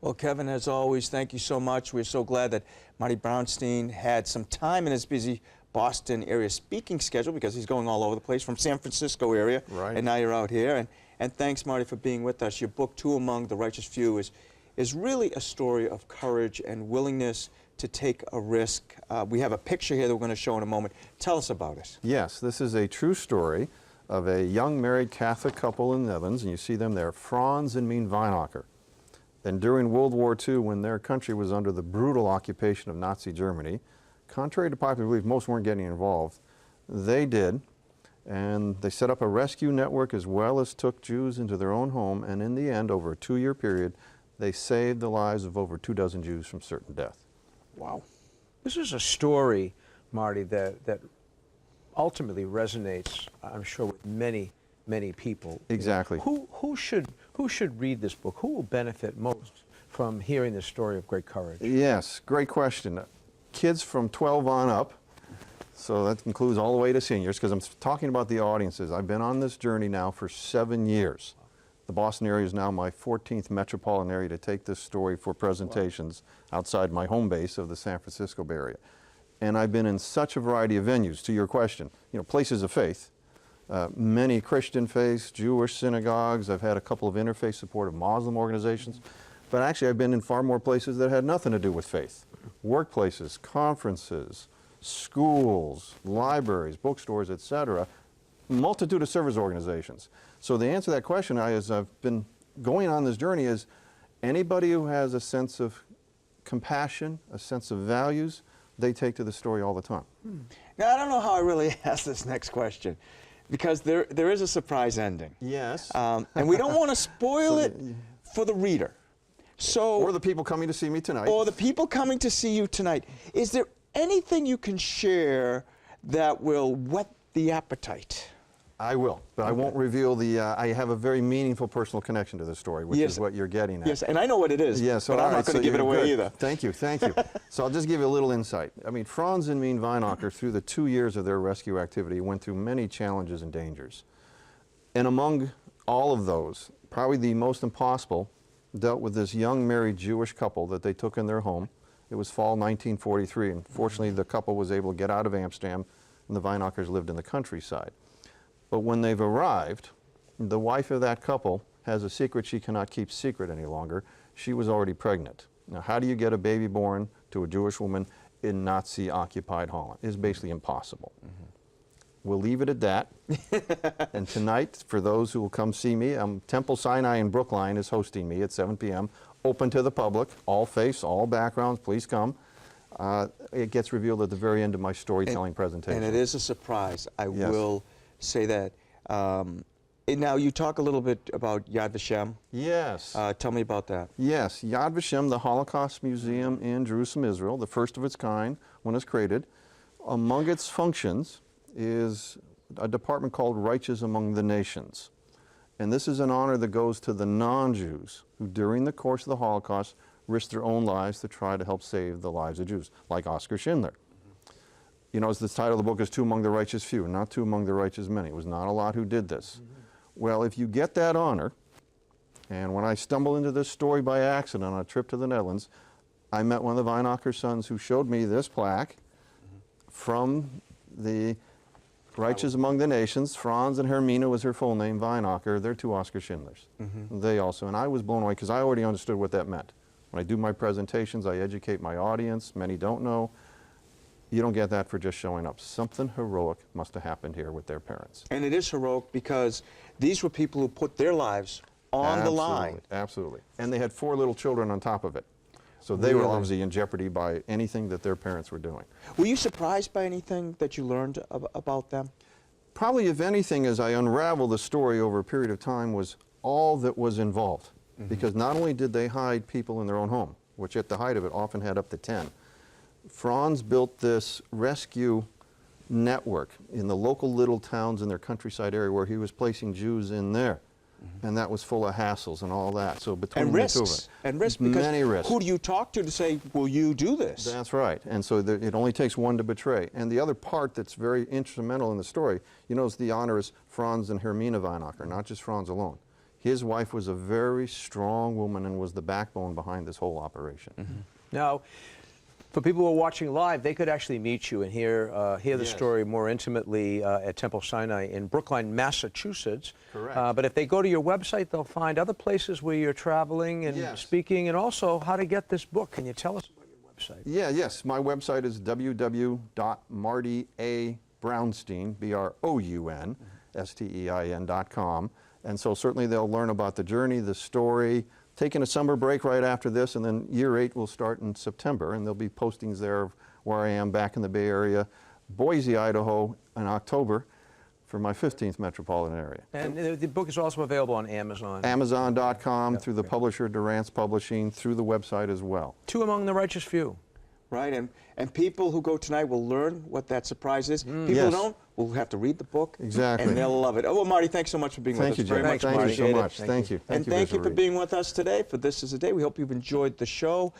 Well, Kevin, as always, thank you so much. We're so glad that Marty Brounstein had some time in his busy Boston area speaking schedule, because he's going all over the place from San Francisco area. Right. And now you're out here. And thanks, Marty, for being with us. Your book, Two Among the Righteous Few, is really a story of courage and willingness to take a risk. We have a picture here that we're going to show in a moment. Tell us about it. Yes, this is a true story of a young married Catholic couple in the Netherlands, and you see them there, Franz and Mien Weinacher. And during World War II, when their country was under the brutal occupation of Nazi Germany, contrary to popular belief, most weren't getting involved. They did, and they set up a rescue network as well as took Jews into their own home, and in the end, over a 2-year period, they saved the lives of over 24 Jews from certain death. Wow. This is a story, Marty, that ultimately resonates, I'm sure, with many people. Exactly. Who should read this book? Who will benefit most from hearing this story of great courage? Yes, great question. Kids from 12 on up, so that includes all the way to seniors, because I'm talking about the audiences. I've been on this journey now for 7 years. The Boston area is now my 14th metropolitan area to take this story for presentations outside my home base of the San Francisco Bay Area. And I've been in such a variety of venues, to your question, places of faith, many Christian faiths, Jewish synagogues. I've had a couple of interfaith supportive Muslim organizations, but actually I've been in far more places that had nothing to do with faith. Workplaces, conferences, schools, libraries, bookstores, etc., multitude of service organizations. So the answer to that question, as I've been going on this journey, is anybody who has a sense of compassion, a sense of values, they take to the story all the time. Now, I don't know how I really ask this next question, because there is a surprise ending. Yes. And we don't want to spoil it for the reader. So, or the people coming to see me tonight. Or the people coming to see you tonight. Is there anything you can share that will whet the appetite? I will, but okay. I won't reveal the, I have a very meaningful personal connection to this story, which is what you're getting at. Yes, and I know what it is, yes, but I'm not going to give it away either. Thank you, thank you. So I'll just give you a little insight. I mean, Franz and Mien Weinacher, through the 2 years of their rescue activity, went through many challenges and dangers. And among all of those, probably the most impossible dealt with this young married Jewish couple that they took in their home. It was fall 1943, and fortunately the couple was able to get out of Amsterdam, and the Weinachers lived in the countryside. But when they've arrived, the wife of that couple has a secret she cannot keep secret any longer. She was already pregnant. Now, how do you get a baby born to a Jewish woman in Nazi-occupied Holland? It's basically impossible. We'll leave it at that. And tonight, for those who will come see me, Temple Sinai in Brookline is hosting me at 7 p.m. Open to the public, all faiths, all backgrounds, please come. It gets revealed at the very end of my storytelling presentation. And it is a surprise. I will say that. Now, you talk a little bit about Yad Vashem. Yes. Tell me about that. Yes, Yad Vashem, the Holocaust Museum in Jerusalem, Israel, the first of its kind when it's created. Among its functions is a department called Righteous Among the Nations. And this is an honor that goes to the non-Jews who, during the course of the Holocaust, risked their own lives to try to help save the lives of Jews, like Oskar Schindler. You know, as the title of the book is Two Among the Righteous Few, not Two Among the Righteous Many. It was not a lot who did this. Well, if you get that honor, and when I stumbled into this story by accident on a trip to the Netherlands, I met one of the Weinacher sons who showed me this plaque from the Righteous Among the Nations. Franz and Hermina was her full name, Weinacher. They're two Oskar Schindlers. They also, and I was blown away because I already understood what that meant. When I do my presentations, I educate my audience. Many don't know. You don't get that for just showing up. Something heroic must have happened here with their parents. And it is heroic because these were people who put their lives on the line. Absolutely. And they had 4 little children on top of it. So they were obviously in jeopardy by anything that their parents were doing. Were you surprised by anything that you learned about them? Probably, if anything, as I unraveled the story over a period of time, was all that was involved. Because not only did they hide people in their own home, which at the height of it often had up to 10, Franz built this rescue network in the local little towns in their countryside area where he was placing Jews in there. And that was full of hassles and all that. So between the two of it, and risks, because many risks. Who do you talk to say, will you do this? That's right. And so it only takes one to betray. And the other part that's very instrumental in the story, you notice the honor is Franz and Hermina Weinacher, not just Franz alone. His wife was a very strong woman and was the backbone behind this whole operation. Now, for people who are watching live, they could actually meet you and hear the Yes. story more intimately at Temple Sinai in Brookline, Massachusetts. Correct. But if they go to your website, they'll find other places where you're traveling and Yes. speaking, and also how to get this book. Can you tell us about your website? Yes. My website is www.martybrounstein, BROUNSTEIN.com. And so certainly they'll learn about the journey, the story, taking a summer break right after this, and then year 8 will start in September, and there'll be postings there of where I am back in the Bay Area, Boise, Idaho in October for my 15th metropolitan area. And the book is also available on Amazon. Amazon.com, through the publisher Durant's Publishing, through the website as well. Two Among the Righteous Few. Right, and people who go tonight will learn what that surprise is. People Yes. who don't will have to read the book. Exactly. And they'll love it. Oh, well, Marty, thanks so much for being Thank you, with us. Very Jim. much Thank you so appreciate it. much. Thank you. And thank you for Visual Read. being with us today for This Is a Day. We hope you've enjoyed the show.